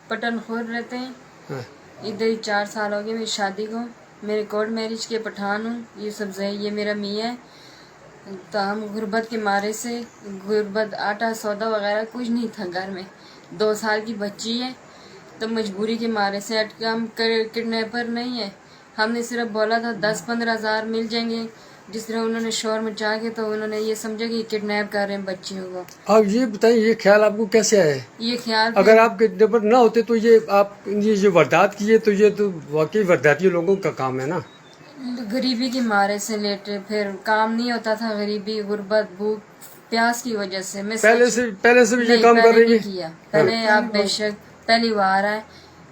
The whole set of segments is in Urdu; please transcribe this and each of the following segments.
پٹن خور رہتے ہیں. ہاں. ادھر ہی 4 سال ہو گئے میری شادی کو. میرے کورٹ میرج کے پٹھان ہوں. یہ سب یہ میرا میاں ہے. تو ہم غربت کے مارے سے غربت آٹا سودا وغیرہ کچھ نہیں تھا گھر میں. 2 سال کی بچی ہے تو مجبوری کے مارے سے ہم کڈنیپر نہیں ہے. ہم نے صرف بولا تھا 10-15 ہزار مل جائیں گے. جس طرح انہوں نے شور مچا کے تو انہوں نے یہ سمجھا کہ یہ کڈنیپ کر رہے ہیں بچیوں کو. آپ یہ بتائیں یہ خیال آپ کو کیسے آئے؟ یہ خیال اگر آپ کڈنیپر نہ ہوتے تو یہ آپ یہ جو واردات کی ہے تو یہ تو واقعی وارداتی لوگوں کا کام ہے نا. غریبی کے مارے سے لیٹے پھر کام نہیں ہوتا تھا. غریبی غربت بھوک پیاس کی وجہ سے میں پہلے سے بھی یہ کام کر رہی نہیں کیا. پہلے آپ بے شک پہلی بار ہے.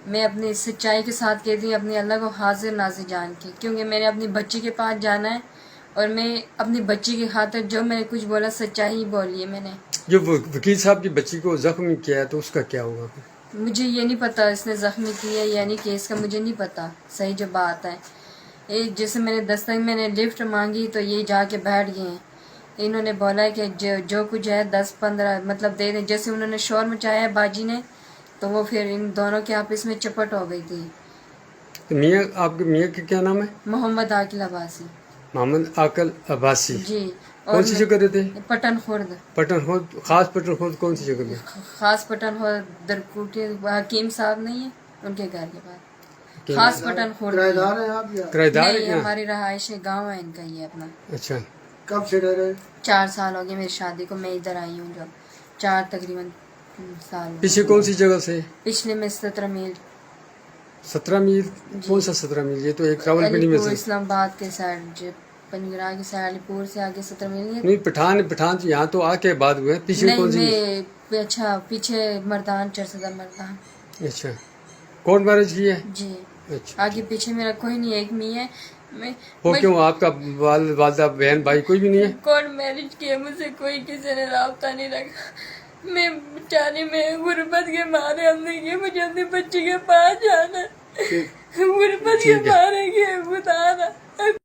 میں اپنی سچائی کے ساتھ کہتی ہوں اپنی اللہ کو حاضر ناظر جان کے, کیونکہ میں نے اپنی بچی کے پاس جانا ہے اور میں اپنی بچی کی خاطر جو میں نے کچھ بولا سچائی ہی بولی ہے میں نے. جو وکیل صاحب کی بچی کو زخمی کیا ہے تو اس کا کیا ہوگا؟ مجھے یہ نہیں پتا اس نے زخمی کیا ہے یعنی کہ اس کا مجھے نہیں پتا صحیح جو بات ہے. جیسے میں نے لفٹ مانگی تو یہ جا کے بیٹھ گئے ہیں. انہوں نے بولا ہے کہ جو کچھ ہے 10-15 مطلب دے دیں. جیسے انہوں نے شور مچایا ہے باجی نے تو وہ پھر ان دونوں کے آپس میں چپٹ ہو گئی تھی. میاں آپ کے میاں کا کیا نام ہے؟ محمد عاقل عباسی. محمد عاقل عباسی. جی. کون سی جگہ رہتے ہیں؟ پٹن خورد. پٹن خورد. خاص پٹن خورد کون سی جگہ پہ؟ خاص پٹن خورد درکوٹی حکیم صاحب نہیں ہیں ان کے گھر کے پاس. خاص پٹن خورد. کرایہ دار نہیں ہماری رہائش گاؤں ہے ان کا یہ اپنا. اچھا. کب سے رہ رہے؟ 4 سال ہو گئے میری شادی کو. میں ادھر آئی ہوں جو 4 تقریباً سال. پیچھے کون سی جگہ سے؟ پچھلے میں 17 میل. 17 میل. کون سا 17 میل؟ یہ تو ایک راول پنڈی میں سے. اسلام آباد کے سائڈ پنجگرہ کی سائڈ علی پور سے آگے 17 میل. نہیں پٹھان تو یہاں تو آ کے بعد ہوئے. پیچھے کون سی؟ نہیں اچھا پیچھے مردان چرسدہ مردان. اچھا. کورٹ میرج کی ہے؟ جی. اچھا. آگے پیچھے میرا کوئی نہیں ایک میاں ہے. وہ کیوں آپ کا والدہ بہن بھائی کوئی بھی نہیں ہے؟ کورٹ میرج کیا مجھ سے کوئی کسی نے رابطہ نہیں رکھا. میں بیچاری میں غربت کے مارے ہم نے کیا مجھے اپنی بچی کے پاس جانا. غربت کے مارے کے بتا رہا